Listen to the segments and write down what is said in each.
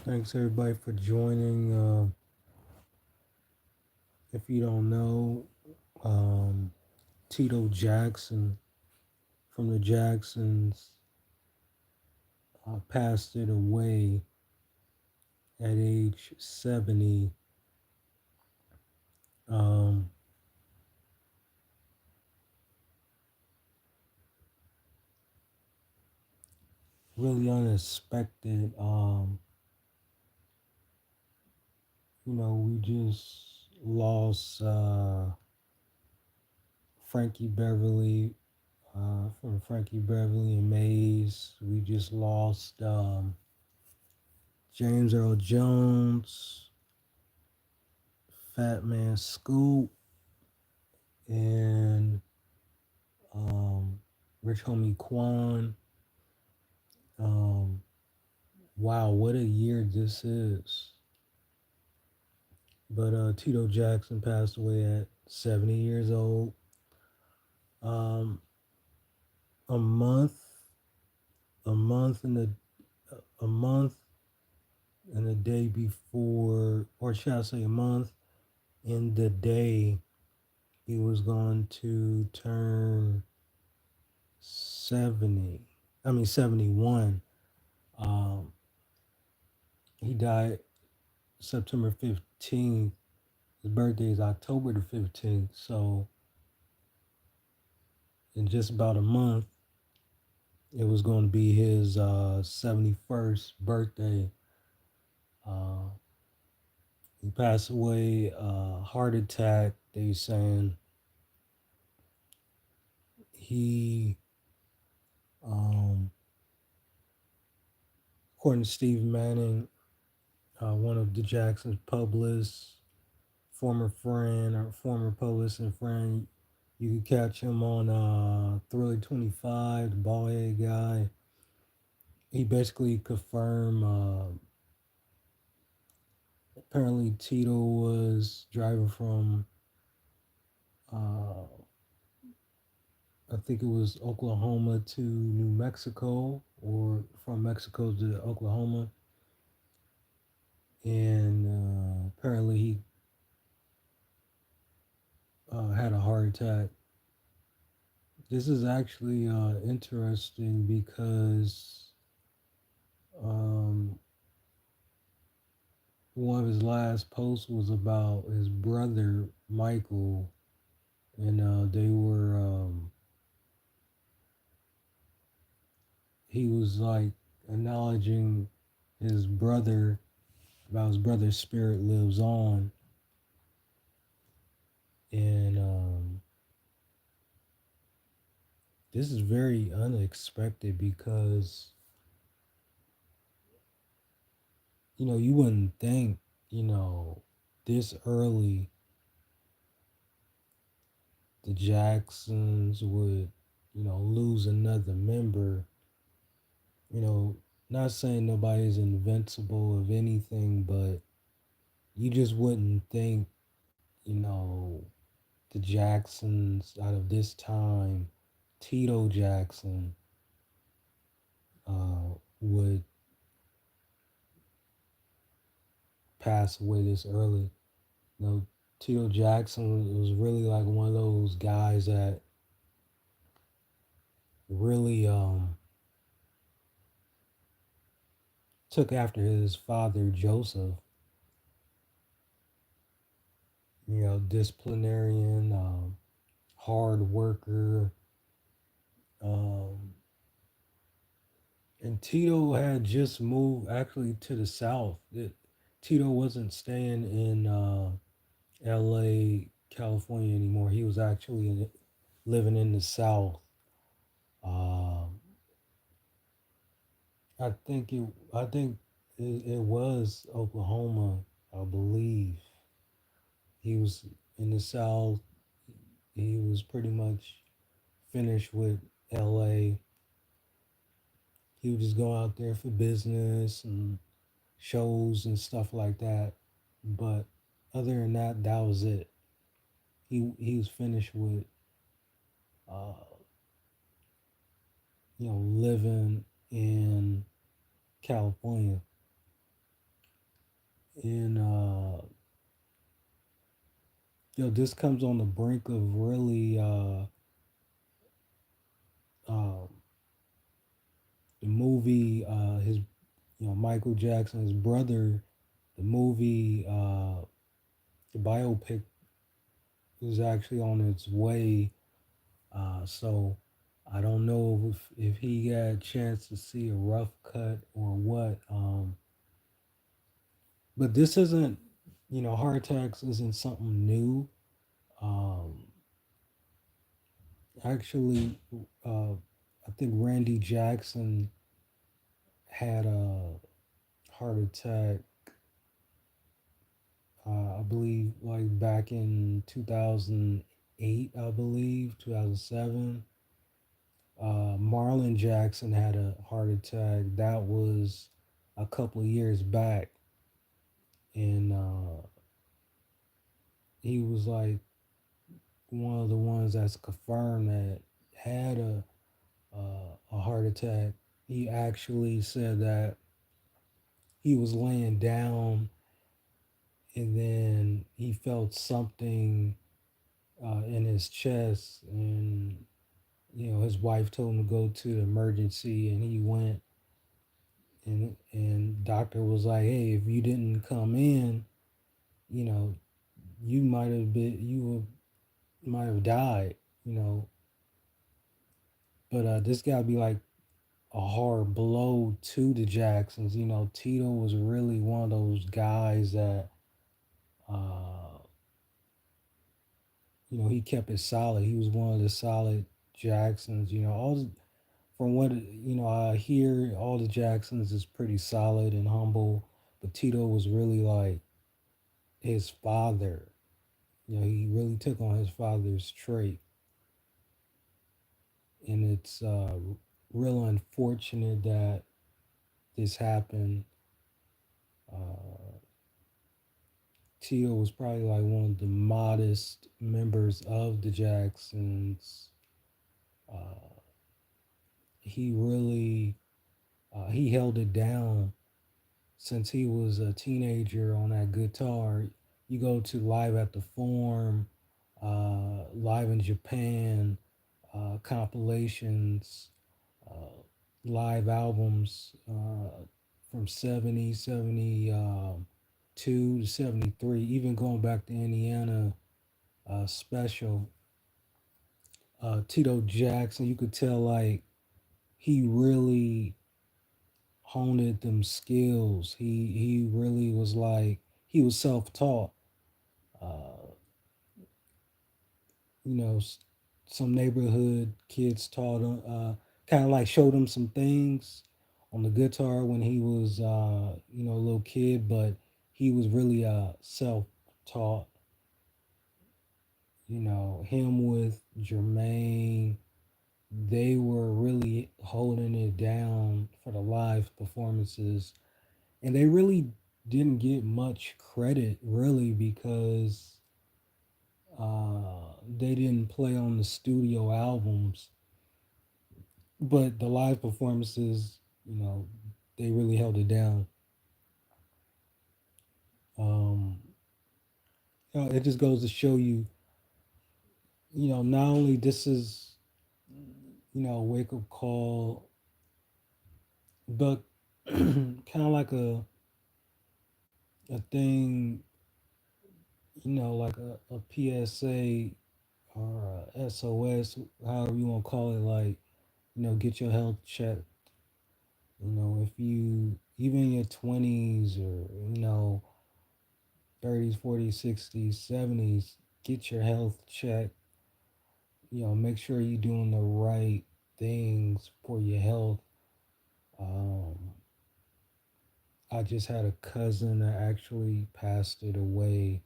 Thanks everybody for joining. If you don't know, um, Tito Jackson from the Jacksons passed it away at age 70. Um, really unexpected. We just lost Frankie Beverly from Frankie Beverly and Maze. We just lost James Earl Jones, Fat Man Scoop, and um, Rich Homie Quan. Um, wow, what a year this is. But Tito Jackson passed away at 70 years old. Um, a month, a month and a month and a day before, or shall I say, a month in the day he was going to turn 70. I mean 71. Um, he died September 15th. His birthday is October the 15th. So in just about a month, it was going to be his 71st birthday. Uh, he passed away, heart attack. They saying he, um, according to Steve Manning, one of the Jackson's publicists, former friend or former publicist and friend, you could catch him on Thriller 25, the bald head guy. He basically confirmed apparently Tito was driving from uh, I think it was Oklahoma to New Mexico or from Mexico to Oklahoma, and apparently he had a heart attack. This is actually interesting because um, one of his last posts was about his brother Michael, and they were he was like acknowledging his brother about his brother's spirit lives on, and this is very unexpected because you wouldn't think this early the Jacksons would lose another member. you know Not saying nobody's invincible of anything, but you just wouldn't think the Jacksons out of this time, Tito Jackson, would pass away this early. You know, Tito Jackson was really like one of those guys that really took after his father Joseph. Disciplinarian, hard worker. Um, and Tito had just moved actually to the South. Tito wasn't staying in L.A., California anymore. He was actually living in the South. Um, I think it was Oklahoma, I believe. He was in the South. He was pretty much finished with LA. He would just go out there for business and shows and stuff like that. But other than that, that was it. He was finished with uh, living in California. And this comes on the brink of really uh, the movie. His Michael Jackson's brother. The movie, the biopic is actually on its way. So I don't know if he got a chance to see a rough cut or what. But this isn't, heart attacks isn't something new. Um, Actually, I think Randy Jackson had a heart attack. I believe like back in 2008, I believe 2007. Marlon Jackson had a heart attack. That was a couple of years back, and he was like one of the ones that's confirmed that had a heart attack. He actually said that he was laying down and then he felt something in his chest, and his wife told him to go to the emergency, and he went, and doctor was like, hey, if you didn't come in, you know you might have died, you know but this gotta be like a hard blow to the Jacksons. Tito was really one of those guys that uh he kept it solid. He was one of the solid Jacksons. From what I hear, all the Jacksons is pretty solid and humble, but Tito was really like his father. He really took on his father's trait, and it's real unfortunate that this happened. Uh, Tito was probably like one of the modest members of the Jacksons. Uh, he really he held it down since he was a teenager on that guitar. You go to Live at the Forum, Live in Japan, compilations, uh, live albums from 70, 72 to 73, even going back to Indiana special. Tito Jackson, you could tell like he really honed them skills. He really was like he was self taught. Uh, you know, some neighborhood kids taught him, kind of like showed him some things on the guitar when he was a little kid, but he was really self taught. Him with Jermaine, they were really holding it down for the live performances, and they really didn't get much credit really because they didn't play on the studio albums, but the live performances, they really held it down. um it just goes to show you, not only this is a wake up call, but kind of like a thing, like a PSA or a SOS, however you want to call it, like, get your health checked. If you, even in your 20s or, 30s, 40s, 60s, 70s, get your health checked. Make sure you're doing the right things for your health. Um, I just had a cousin that actually passed it away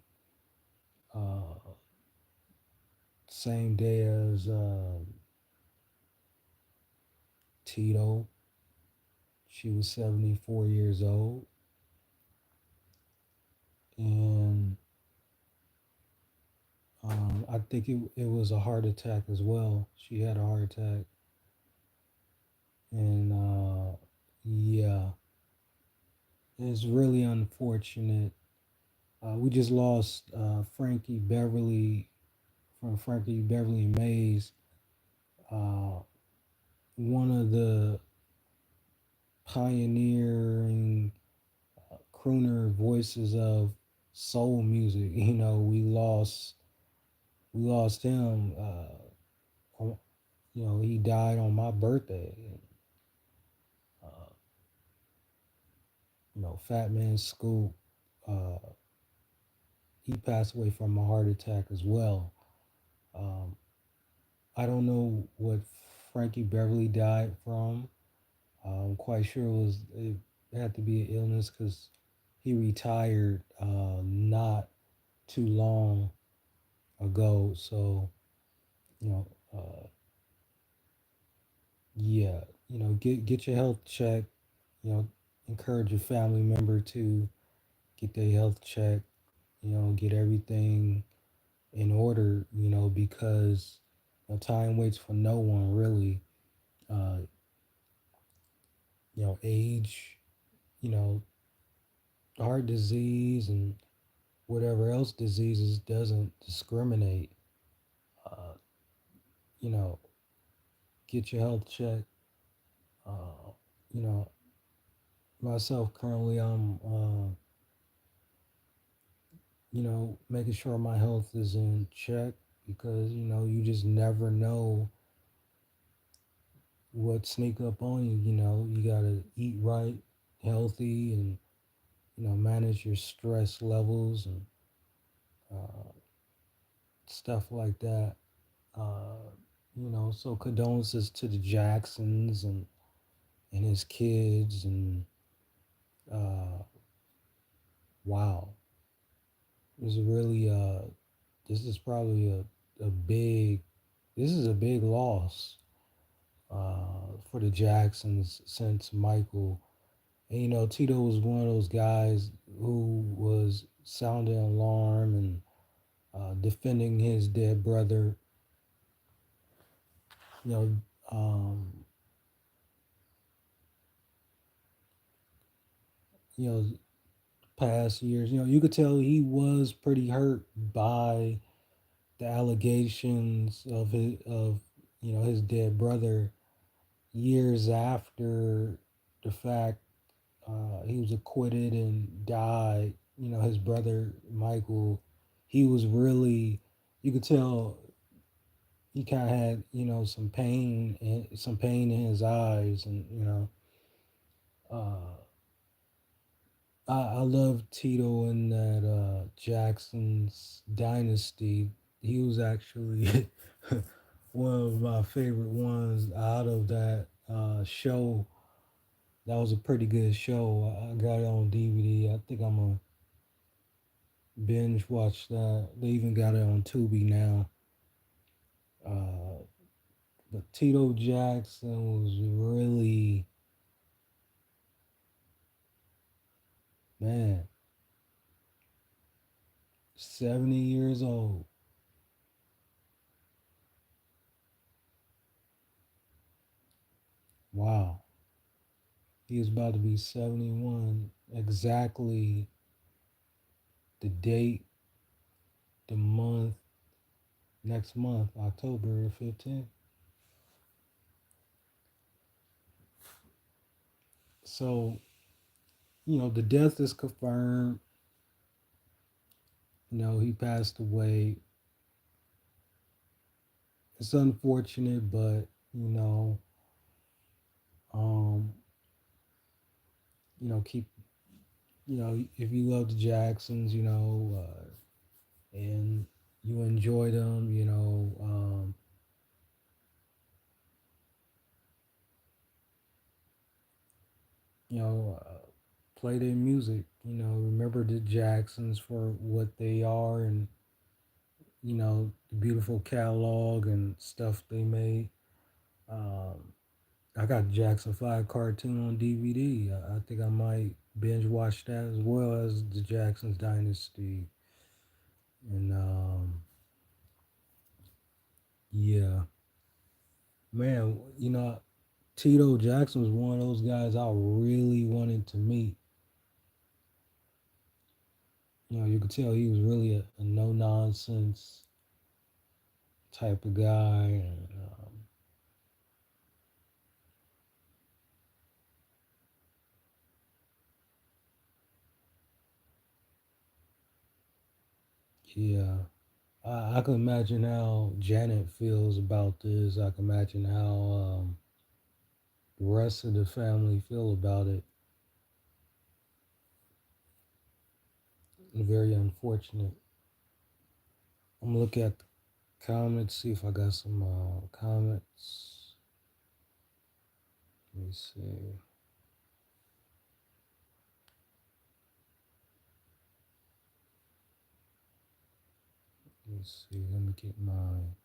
uh, same day as Tito. She was 74 years old. And I think it was a heart attack as well. She had a heart attack. And yeah, it's really unfortunate. We just lost Frankie Beverly from Frankie Beverly and Mays, uh, one of the pioneering crooner voices of soul music. We lost him. He died on my birthday. And, uh, Fat Man Scoop, uh, he passed away from a heart attack as well. Um, I don't know what Frankie Beverly died from. I'm quite sure it had to be an illness because he retired not too long ago. So you know, yeah, get your health checked. Encourage your family member to get their health checked. Get everything in order. Because time waits for no one really. Uh, age, you know, heart disease and whatever else diseases doesn't discriminate. Uh, you know, get your health checked. Uh, you know, myself currently, I'm, making sure my health is in check because, you just never know what sneak up on you. You got to eat right, healthy, and, manage your stress levels and uh, stuff like that. Uh, so condolences to the Jacksons and his kids and uh, wow, it's really this is probably a big this is a big loss for the Jacksons since Michael. And Tito was one of those guys who was sounding alarm and defending his dead brother. You know, um, you know, past years. You could tell he was pretty hurt by the allegations of his dead brother years after the fact he was acquitted and died. His brother Michael, he was really, you could tell he kind of had some pain in his eyes, and uh, I love Tito in that Jackson's Dynasty. He was actually one of my favorite ones out of that show. That was a pretty good show. I got it on DVD. I think I'm gonna binge watch that. They even got it on Tubi now. Uh, but Tito Jackson was really, man, 70 years old. Wow. He was about to be 71. Exactly the date, the month, next month, October 15th. So, the death is confirmed. He passed away. It's unfortunate, but, um, keep, if you love the Jacksons, and you enjoy them, play their music. Remember the Jacksons for what they are, and the beautiful catalog and stuff they made. Um, I got Jackson 5 cartoon on DVD. I think I might binge watch that as well as the Jackson's Dynasty. And yeah, man, Tito Jackson was one of those guys I really wanted to meet. You could tell he was really a no nonsense type of guy, and yeah, I can imagine how Janet feels about this. I can imagine how the rest of the family feel about it. Very unfortunate. I'm gonna look at the comments, see if I got some comments. Let me see. Let me see. Let me get mine.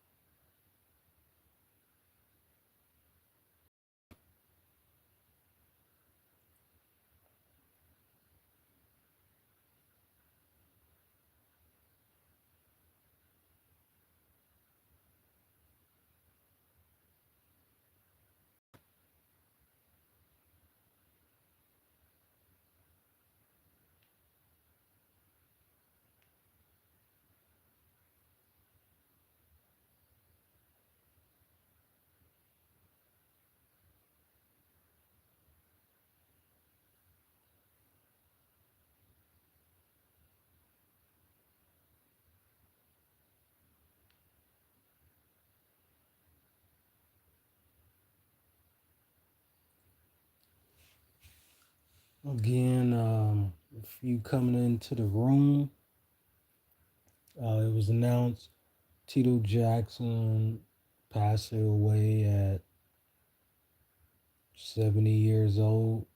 Again, if you coming into the room, it was announced Tito Jackson passed away at 70 years old.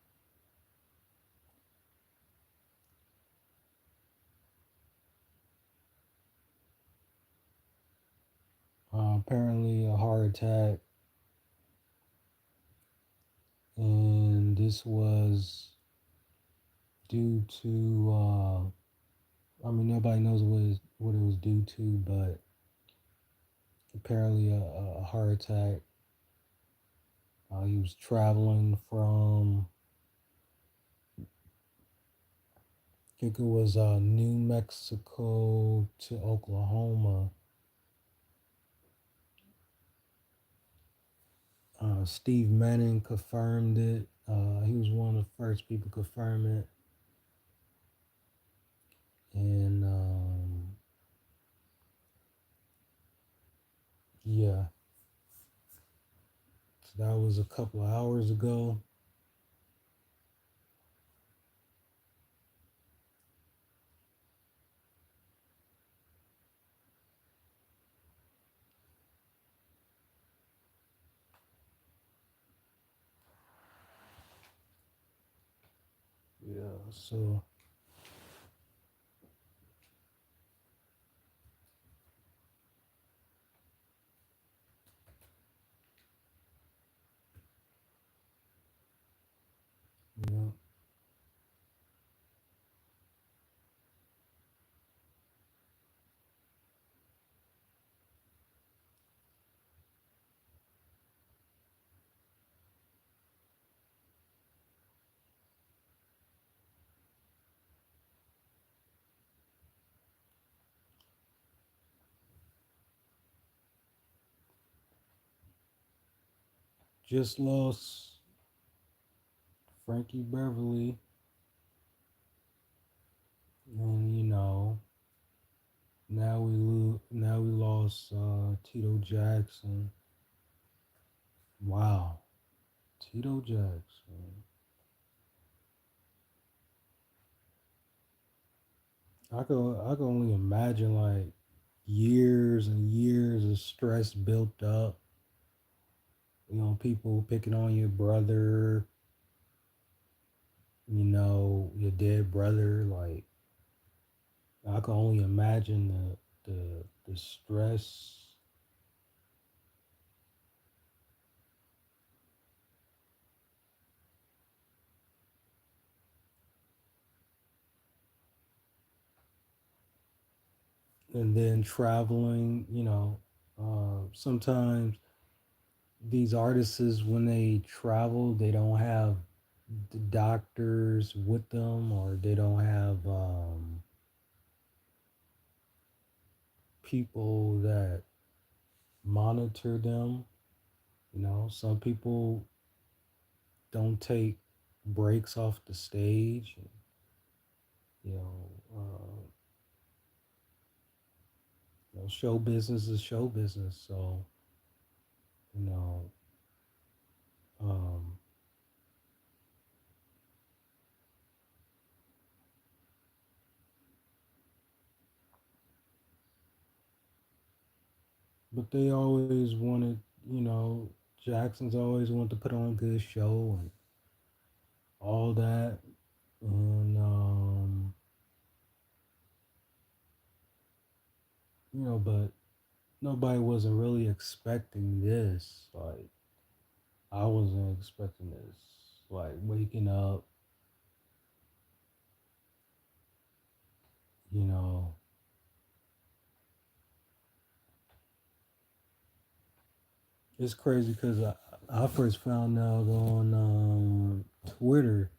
Apparently, a heart attack, and this was due to. I mean, nobody knows what it was due to, but apparently a heart attack. He was traveling from, I think it was New Mexico to Oklahoma. Steve Manning confirmed it. He was one of the first people to confirm it. And yeah, so that was a couple of hours ago. Yeah, so yeah, just lost Frankie Beverly, and now we lost Tito Jackson. Wow, Tito Jackson. I can only imagine like years and years of stress built up. People picking on your brother, your dead brother. Like I can only imagine the stress. And then traveling. Sometimes these artists, when they travel, they don't have the doctors with them, or they don't have people that monitor them. Some people don't take breaks off the stage. You know, show business is show business. So, you know, um, but they always wanted, Jackson's always wanted to put on a good show and all that. And, but nobody wasn't really expecting this. Like, I wasn't expecting this. Like, waking up, you know, it's crazy because I first found out on Twitter.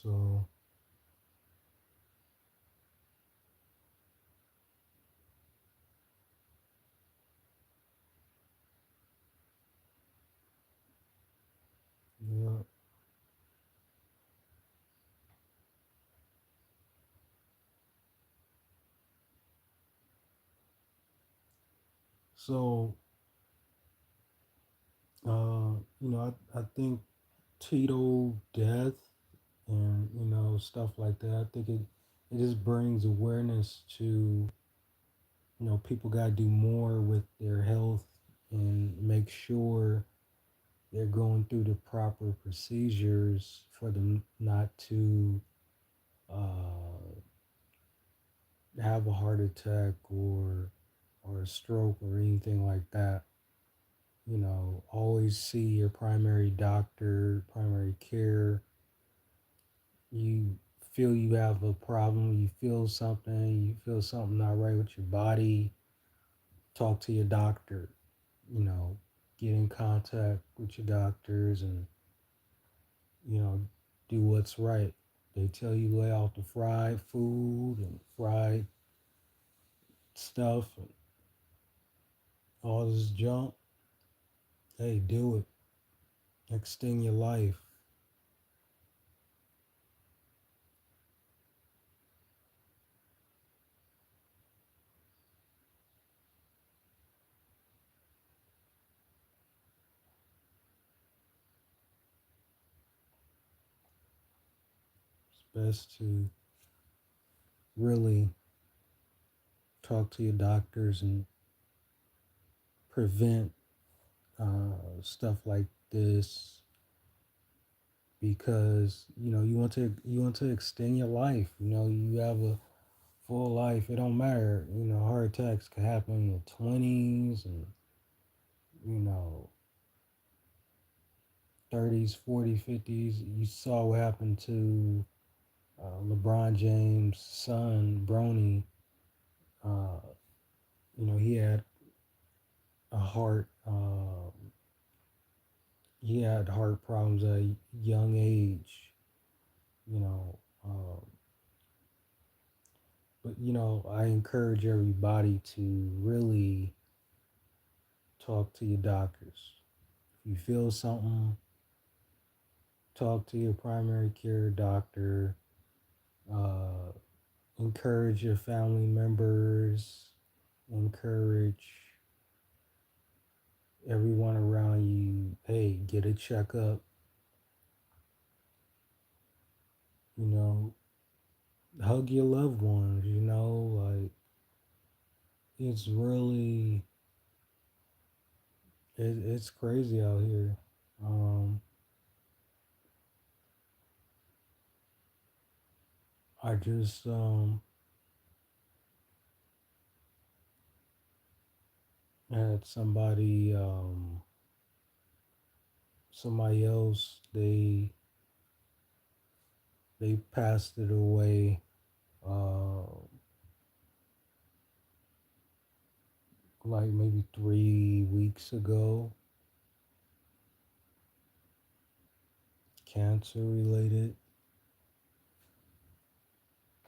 So, yeah. So, I think Tito death and, stuff like that, I think it just brings awareness to, people got to do more with their health and make sure they're going through the proper procedures for them not to have a heart attack or a stroke or anything like that. Always see your primary doctor, primary care. You feel you have a problem, you feel something not right with your body, talk to your doctor, you know, get in contact with your doctors and, you know, do what's right. They tell you lay off the fried food and fried stuff and all this junk. Hey, do it. Extend your life. It's best to really talk to your doctors and prevent stuff like this because you want to extend your life. You have a full life. It don't matter. Heart attacks can happen in your 20s and you know 30s, 40s, 50s. You saw what happened to LeBron James' son, Bronny. Uh, he had a heart. He had heart problems at a young age. You know, um, but I encourage everybody to really talk to your doctors. If you feel something, talk to your primary care doctor. Uh, Encourage your family members. Encourage everyone around you. Hey, get a checkup. You know, hug your loved ones. Like it's really it's crazy out here. Um, I just had somebody else. They passed it away. Uh, like maybe 3 weeks ago. Cancer related.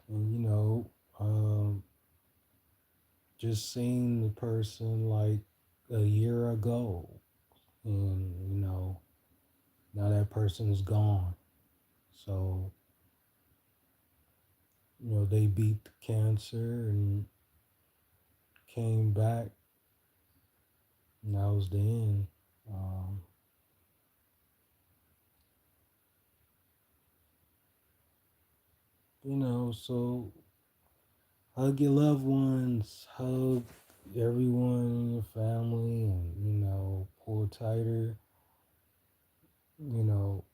And just seeing the person like a year ago, and now that person is gone. So they beat the cancer and came back, and that was the end. Um, so hug your loved ones, hug everyone in your family, and pull tighter. You know,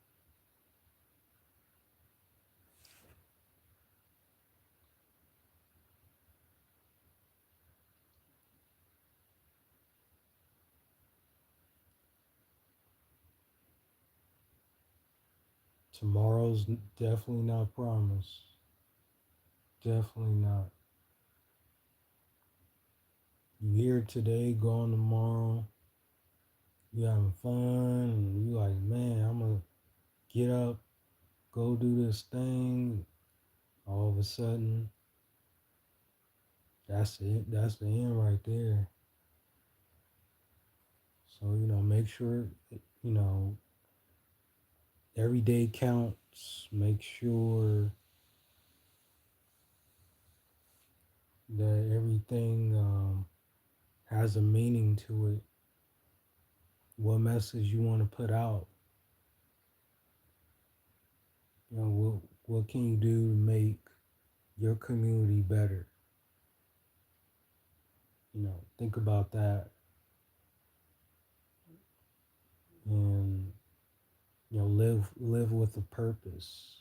tomorrow's definitely not promised. Definitely not. You here today, gone tomorrow. You having fun, and you like, man, I'm gonna get up, go do this thing. All of a sudden, that's it. That's the end right there. So make sure you know every day counts. Make sure that everything has a meaning to it. What message you want to put out? What can you do to make your community better? Think about that, and live with a purpose.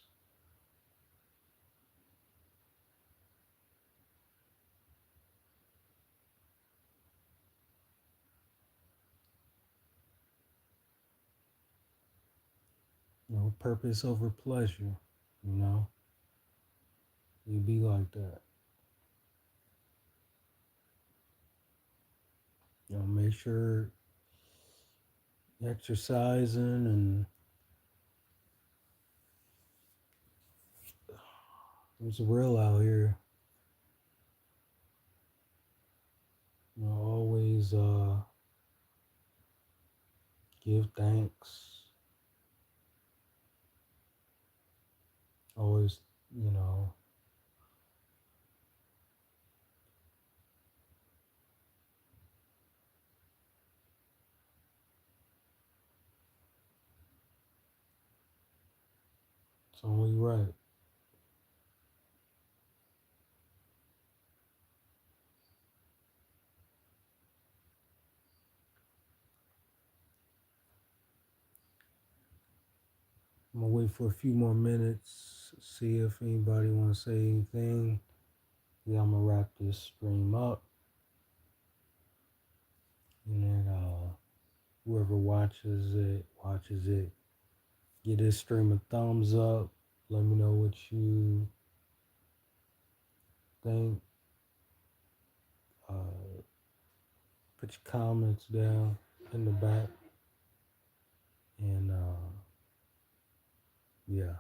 Purpose over pleasure. You know, you be like that. Make sure exercising, and it's real out here. Always give thanks. Always, you know, it's only right. I'm gonna wait for a few more minutes, see if anybody want to say anything. Yeah, I'm gonna wrap this stream up, and then whoever watches it. Give this stream a thumbs up. Let me know what you think. Uh, put your comments down in the back, and yeah.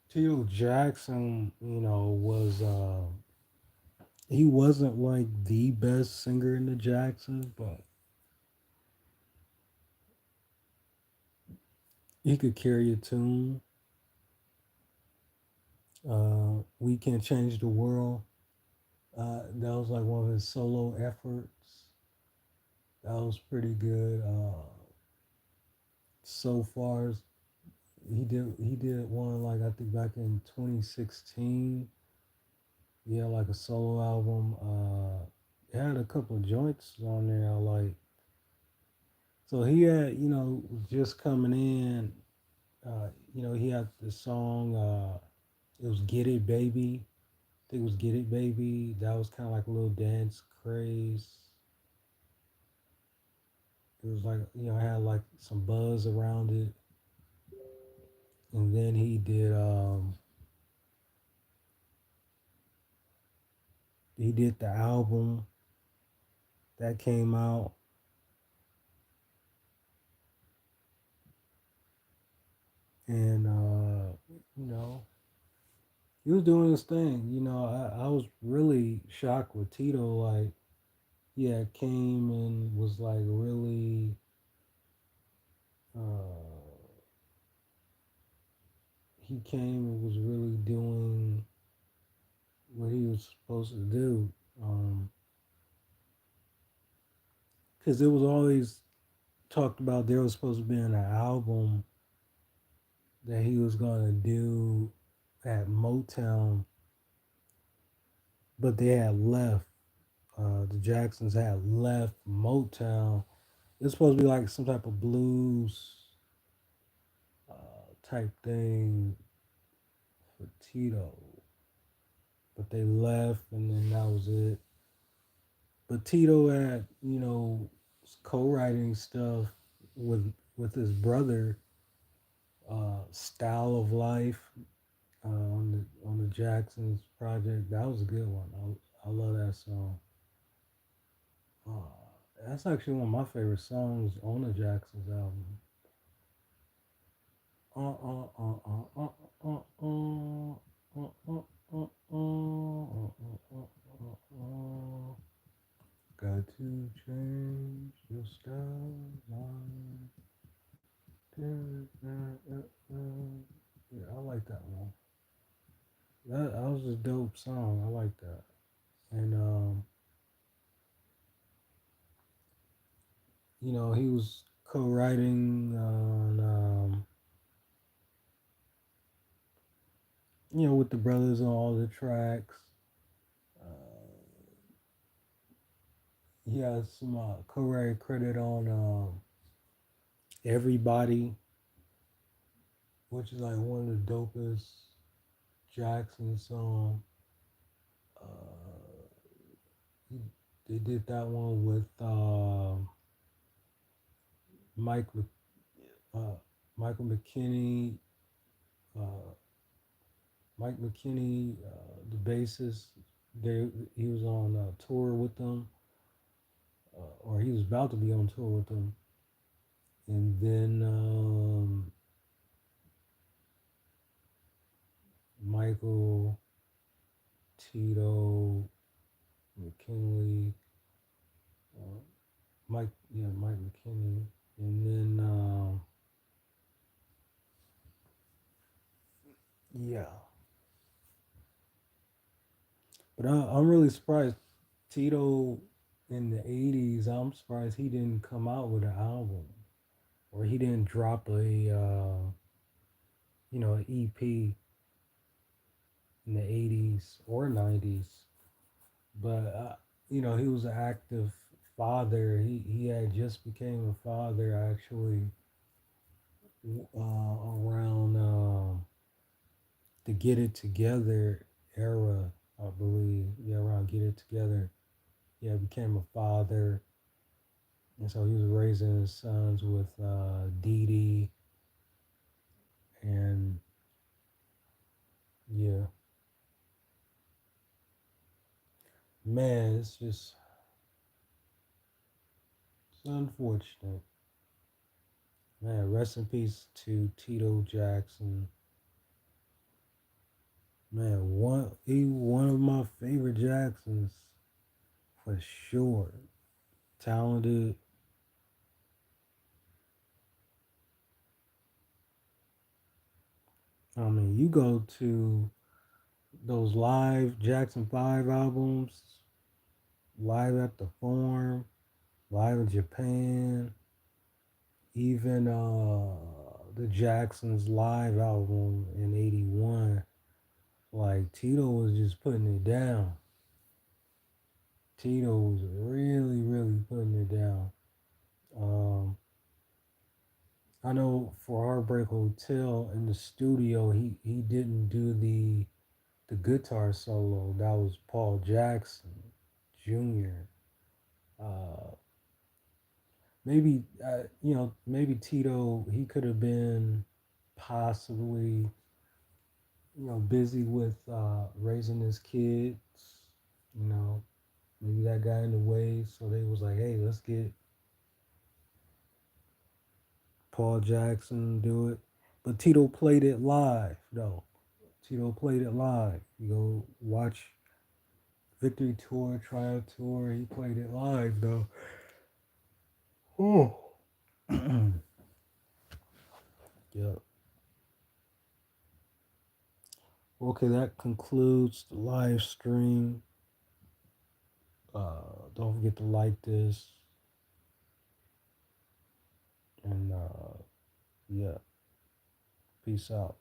Tito Jackson, was he wasn't like the best singer in the Jacksons, but he could carry a tune. We Can't Change the World. That was like one of his solo efforts. That was pretty good. So far, he did one like I think back in 2016. He had like a solo album. It had a couple of joints on there I like. So he had just coming in. He had the song. It was Get It Baby. I think it was Get It Baby. That was kind of like a little dance craze. It was like, I had like some buzz around it. And then he did the album that came out. and you know, he was doing his thing. I was really shocked with Tito. Like, yeah, came and was like really, uh, he came and was really doing what he was supposed to do. Um, because it was always talked about there was supposed to be an album that he was gonna do at Motown, but they had left. The Jacksons had left Motown. It's supposed to be like some type of blues type thing for Tito, but they left, and then that was it. But Tito had, co-writing stuff with his brother, "Style of Life," on the Jacksons project. That was a good one. I love that song. Uh, that's actually one of my favorite songs on the Jacksons album. Got to change your style, line. Yeah, I like that one. That was a dope song. I like that. And he was co-writing on with the brothers on all the tracks. Uh, he has some co-writing credit on "Everybody," which is like one of the dopest Jackson songs. Uh, he, they did that one with Mike uh, Michael McKinney, uh, Mike McKinney, the bassist. He was on tour with them, or he was about to be on tour with them, and then Michael, Tito, McKinley, uh, Mike McKinney, and then yeah, but I'm really surprised Tito in the '80s. I'm surprised he didn't come out with an album, or he didn't drop an EP in the '80s or '90s. But he was an active father. He had just became a father actually around the Get It Together era, I believe. Yeah, around Get It Together. Yeah, became a father, and so he was raising his sons with Dee Dee, and yeah, man, it's unfortunate. Man, rest in peace to Tito Jackson. Man, one of my favorite Jacksons for sure. Talented. I mean, you go to those live Jackson 5 albums, live at the Forum, live in Japan, even the Jacksons live album in '81. Like, Tito was just putting it down. Tito was really, really putting it down. Um, I know for Heartbreak Hotel in the studio, he didn't do the guitar solo. That was Paul Jackson Jr. Uh, maybe Tito, he could have been possibly busy with raising his kids. You know, maybe that got in the way. So they was like, hey, let's get Paul Jackson to do it. But Tito played it live though. Tito played it live. You go watch Victory Tour, Triumph Tour. He played it live though. Oh. Yep. Okay, that concludes the live stream. Don't forget to like this. And yeah, peace out.